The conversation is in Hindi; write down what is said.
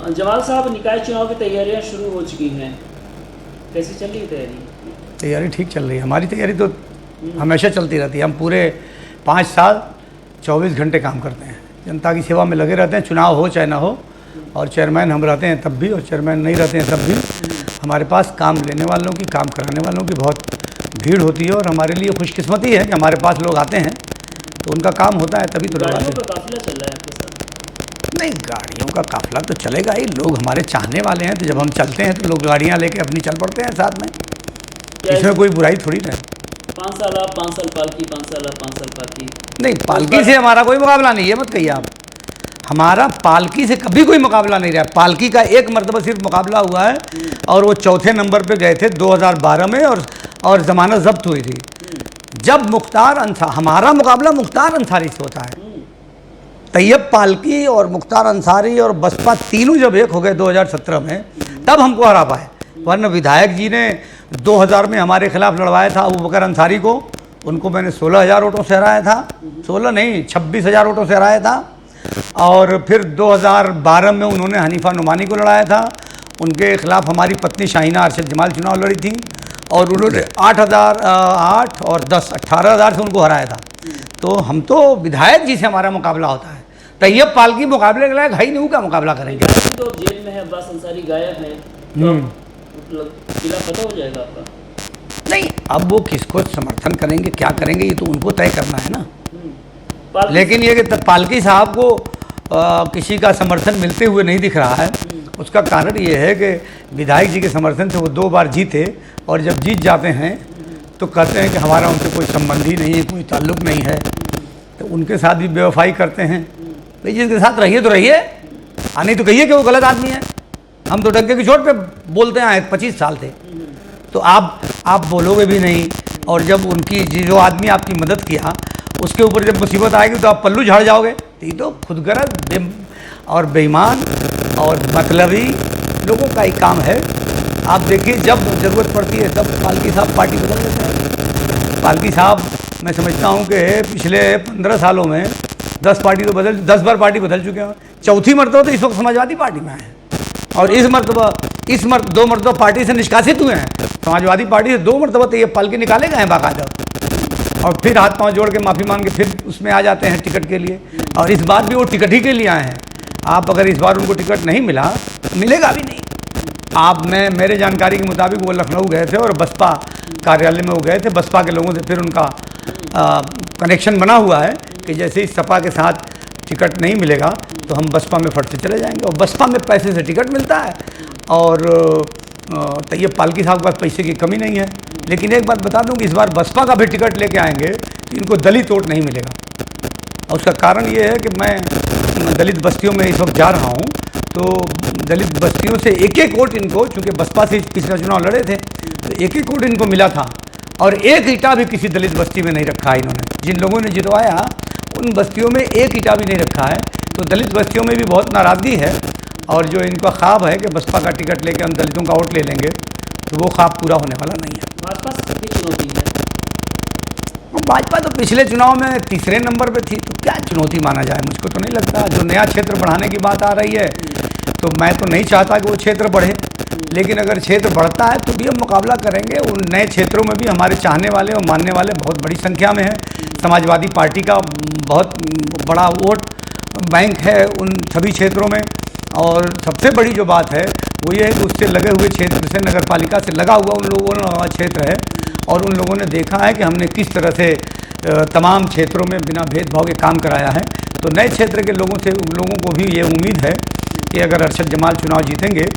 जमाल साहब, निकाय चुनाव की तैयारियां शुरू हो चुकी हैं, कैसी चल रही है तैयारी? तैयारी ठीक चल रही है। हमारी तैयारी तो हमेशा चलती रहती है। हम पूरे 5 साल 24 घंटे काम करते हैं, जनता की सेवा में लगे रहते हैं, चुनाव हो चाहे ना हो। और चेयरमैन हम रहते हैं तब भी, और चेयरमैन नहीं रहते हैं तब भी हमारे पास काम लेने वालों की, काम कराने वालों की बहुत भीड़ होती है। और हमारे लिए खुशकिस्मती है कि हमारे पास लोग आते हैं तो उनका काम होता है, तभी तो लोग आते गाड़ियों हैं। का काफिला चल रहा है आपके साथ? नहीं, गाड़ियों का काफिला तो चलेगा ही। लोग हमारे चाहने वाले हैं, तो जब हम चलते हैं तो लोग गाड़ियाँ लेके अपनी चल पड़ते हैं साथ में। इसमें कोई बुराई थोड़ी ना है। 5 साल आप, 5 साल पालकी, 5 साल आप, 5 साल पालकी। नहीं, पालकी से हमारा कोई मुकाबला नहीं है, मत कहिए आप। हमारा पालकी से कभी कोई मुकाबला नहीं रहा। पालकी का एक मरतबा सिर्फ मुकाबला हुआ है, और वो चौथे नंबर पे गए थे 2012 में, और ज़मानत जब्त हुई थी। जब मुख्तार अंसारी, हमारा मुकाबला मुख्तार अंसारी से होता है। तैयब पालकी और मुख्तार अंसारी और बसपा तीनों जब एक हो गए 2017 में, तब हमको हरा पाए। वरना विधायक जी ने 2000 में हमारे खिलाफ लड़वाया था अबू बकर अंसारी को। उनको मैंने 16,000 वोटों से हराया था, 16 नहीं 26,000 वोटों से हराया था। और फिर 2012 में उन्होंने हनीफा नुमानी को लड़ाया था। उनके खिलाफ हमारी पत्नी शाहीना अरशद जमाल चुनाव लड़ी थी, और उन्होंने 8 और 10 18,000 से उनको हराया था। तो हम तो विधायक जी से हमारा मुकाबला होता है। तैयब पालकी मुकाबले के लायक है ही नहीं, का मुकाबला करेंगे। तो जेल में है, अब्बास अंसारी गायब है, तो मतलब किला पता हो जाएगा आपका? नहीं, अब वो किसको समर्थन करेंगे, क्या करेंगे, ये तो उनको तय करना है ना। लेकिन ये कि पालकी साहब को किसी का समर्थन मिलते हुए नहीं दिख रहा है। उसका कारण ये है कि विधायक जी के समर्थन से वो 2 बार जीते, और जब जीत जाते हैं तो कहते हैं कि हमारा उनसे कोई संबंध ही नहीं है, कोई ताल्लुक़ नहीं है। तो उनके साथ भी बेवफाई करते हैं। भाई जिसके साथ रहिए तो रहिए, नहीं तो कहिए कि वो गलत आदमी है। हम तो डंके की चोट पे बोलते आए 25 साल से। तो आप बोलोगे भी नहीं, और जब उनकी जो आदमी आपकी मदद किया उसके ऊपर जब मुसीबत आएगी तो आप पल्लू झाड़ जाओगे। तो ये तो खुदगर्ज और बेईमान और मतलबी लोगों का ही काम है। आप देखिए, जब ज़रूरत पड़ती है तब पालकी साहब पार्टी बदल देते हैं। पालकी साहब, मैं समझता हूँ कि पिछले 15 सालों में 10 बार पार्टी बदल चुके हैं। चौथी मरतबा तो इस वक्त समाजवादी पार्टी में है, और इस मरतबा 2 मरतबा पार्टी से निष्कासित हुए हैं। समाजवादी पार्टी से 2 मरतबा तो ये पालकी निकाले गए हैं बाकायदा, और फिर हाथ पांव जोड़ के माफ़ी मांग के फिर उसमें आ जाते हैं टिकट के लिए। और इस बार भी वो टिकट ही के लिए आए हैं। आप अगर इस बार उनको टिकट नहीं मिला तो मिलेगा भी नहीं। मेरे जानकारी के मुताबिक वो लखनऊ गए थे और बसपा कार्यालय में वो गए थे। बसपा के लोगों से फिर उनका कनेक्शन बना हुआ है कि जैसे ही सपा के साथ टिकट नहीं मिलेगा तो हम बसपा में फट से चले जाएंगे। और बसपा में पैसे से टिकट मिलता है, और तैयब पालकी साहब के पास पैसे की कमी नहीं है। लेकिन एक बात बता दूं कि इस बार बसपा का भी टिकट लेके आएंगे तो इनको दलित वोट नहीं मिलेगा। और उसका कारण ये है कि मैं दलित बस्तियों में इस वक्त जा रहा हूँ, तो दलित बस्तियों से एक वोट इनको, चूँकि बसपा से पिछला चुनाव लड़े थे, तो एक वोट इनको मिला था। और एक ईंटा भी किसी दलित बस्ती में नहीं रखा है इन्होंने। जिन लोगों ने जितवाया उन बस्तियों में एक ईंटा भी नहीं रखा है। तो दलित बस्तियों में भी बहुत नाराज़गी है, और जो इनका ख्वाब है कि बसपा का टिकट लेके हम दलितों का वोट ले लेंगे, तो वो ख्वाब पूरा होने वाला नहीं है। भाजपा से कितनी चुनौती है? भाजपा तो पिछले चुनाव में तीसरे नंबर पे थी, तो क्या चुनौती माना जाए, मुझको तो नहीं लगता। जो नया क्षेत्र बढ़ाने की बात आ रही है, तो मैं तो नहीं चाहता कि वो क्षेत्र बढ़े, लेकिन अगर क्षेत्र बढ़ता है तो भी हम मुकाबला करेंगे। उन नए क्षेत्रों में भी हमारे चाहने वाले और मानने वाले बहुत बड़ी संख्या में हैं। समाजवादी पार्टी का बहुत बड़ा वोट बैंक है उन सभी क्षेत्रों में। और सबसे बड़ी जो बात है वो ये है कि उससे लगे हुए क्षेत्र से, नगर पालिका से लगा हुआ उन लोगों का क्षेत्र है, और उन लोगों ने देखा है कि हमने किस तरह से तमाम क्षेत्रों में बिना भेदभाव के काम कराया है। तो नए क्षेत्र के लोगों को भी ये उम्मीद है कि अगर अरशद जमाल चुनाव जीतेंगे